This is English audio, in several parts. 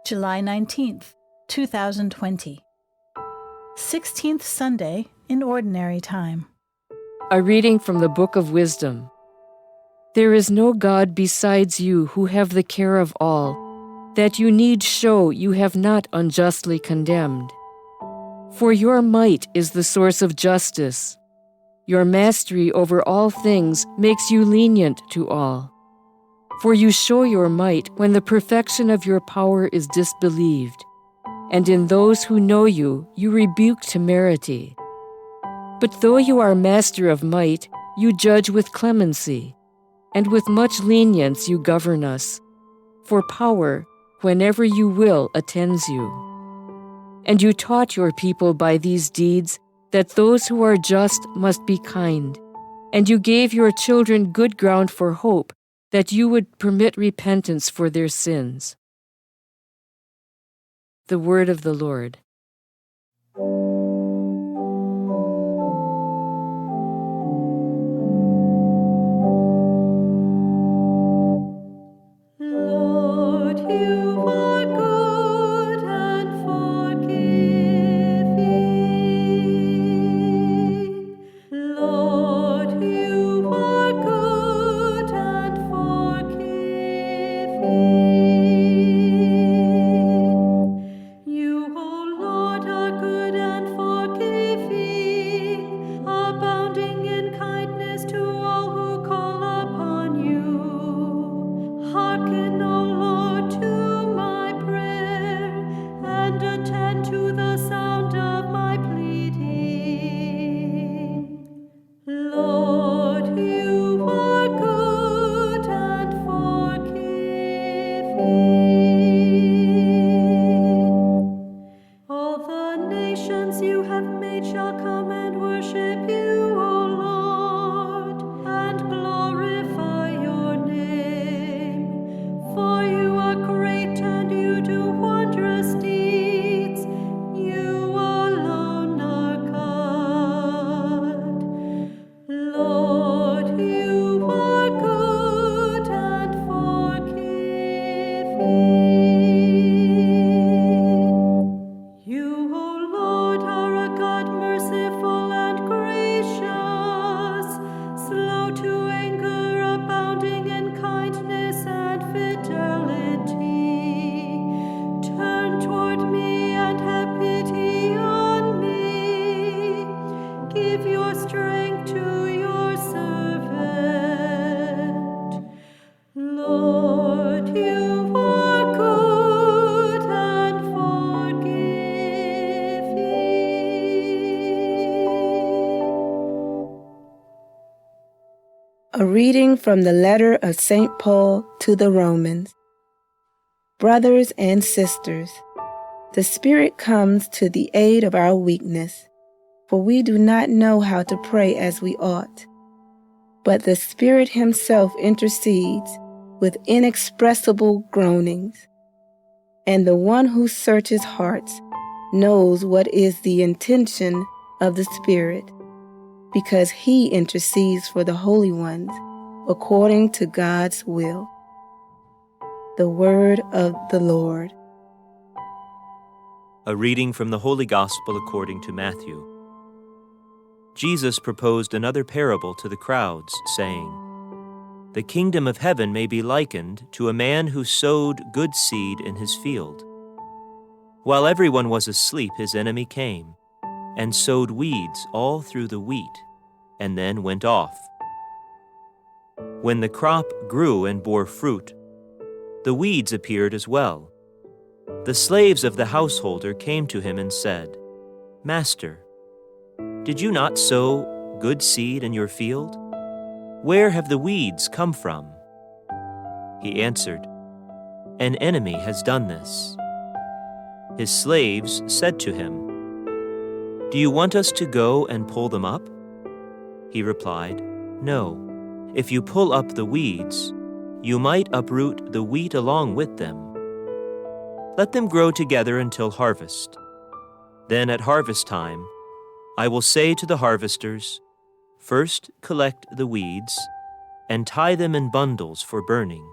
July 19th, 2020. 16th Sunday in Ordinary Time. A reading from the Book of Wisdom. There is no God besides you who have the care of all, that you need show you have not unjustly condemned. For your might is the source of justice. Your mastery over all things makes you lenient to all. For you show your might when the perfection of your power is disbelieved, and in those who know you rebuke temerity. But though you are master of might, you judge with clemency, and with much lenience you govern us. For power, whenever you will, attends you. And you taught your people by these deeds that those who are just must be kind, and you gave your children good ground for hope, that you would permit repentance for their sins. The word of the Lord. Lord, you are good and forgiving. Lord, you are good and forgiving. You, O Lord, are good and forgiving, abounding in kindness to all who call upon you. Hearken, O Lord, to my prayer, and attend to the sound of my pleading. Lord, you are good and forgiving. All the nations you have made shall come and worship you, O Lord, and glorify your name. For you are great and you do wondrous deeds. You alone are God. Lord, you are good and forgiving. You, O Lord, are a God merciful and gracious, slow to anger, abounding in kindness and fidelity. Turn toward me and have pity on me. Give your strength to your servant. Lord, you are good and forgiving. A reading from the letter of St. Paul to the Romans. Brothers and sisters, the Spirit comes to the aid of our weakness, for we do not know how to pray as we ought. But the Spirit Himself intercedes with inexpressible groanings. And the one who searches hearts knows what is the intention of the Spirit, because He intercedes for the holy ones according to God's will. The word of the Lord. A reading from the Holy Gospel according to Matthew. Jesus proposed another parable to the crowds, saying, "The kingdom of heaven may be likened to a man who sowed good seed in his field. While everyone was asleep, his enemy came and sowed weeds all through the wheat, and then went off. When the crop grew and bore fruit, the weeds appeared as well. The slaves of the householder came to him and said, 'Master, did you not sow good seed in your field? Where have the weeds come from?' He answered, 'An enemy has done this.' His slaves said to him, 'Do you want us to go and pull them up?' He replied, 'No. If you pull up the weeds, you might uproot the wheat along with them. Let them grow together until harvest. Then at harvest time, I will say to the harvesters, first collect the weeds and tie them in bundles for burning,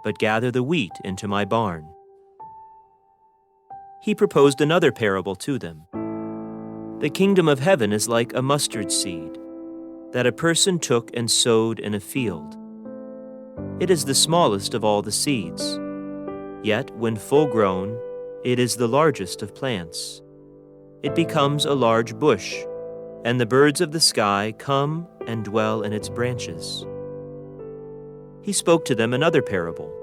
but gather the wheat into my barn. He proposed another parable to them. The kingdom of heaven is like a mustard seed that a person took and sowed in a field. It is the smallest of all the seeds, yet when full grown, it is the largest of plants. It becomes a large bush, and the birds of the sky come and dwell in its branches. He spoke to them another parable.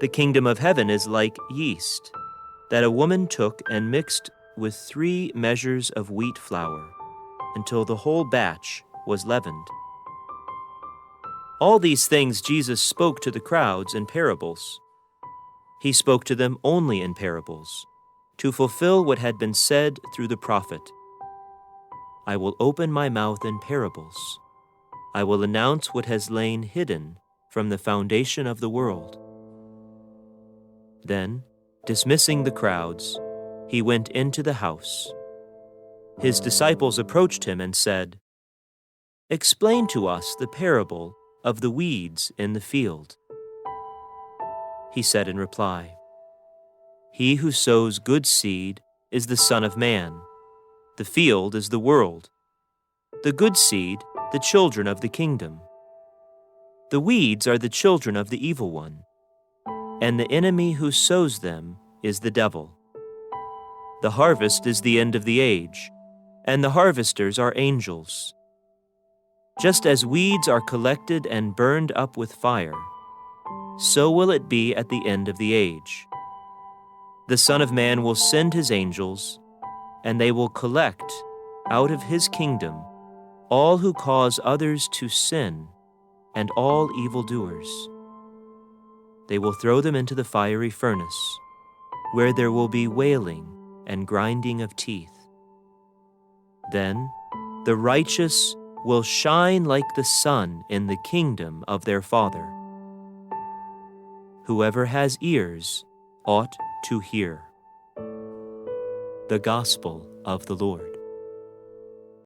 The kingdom of heaven is like yeast that a woman took and mixed with 3 measures of wheat flour until the whole batch was leavened. All these things Jesus spoke to the crowds in parables. He spoke to them only in parables, to fulfill what had been said through the prophet. I will open my mouth in parables. I will announce what has lain hidden from the foundation of the world. Then, dismissing the crowds, he went into the house. His disciples approached him and said, "Explain to us the parable of the weeds in the field." He said in reply, "He who sows good seed is the Son of Man. The field is the world. The good seed, the children of the kingdom. The weeds are the children of the evil one, and the enemy who sows them is the devil. The harvest is the end of the age, and the harvesters are angels. Just as weeds are collected and burned up with fire, so will it be at the end of the age. The Son of Man will send his angels, and they will collect out of his kingdom all who cause others to sin and all evildoers. They will throw them into the fiery furnace, where there will be wailing and grinding of teeth. Then the righteous will shine like the sun in the kingdom of their Father. Whoever has ears ought to hear." The Gospel of the Lord.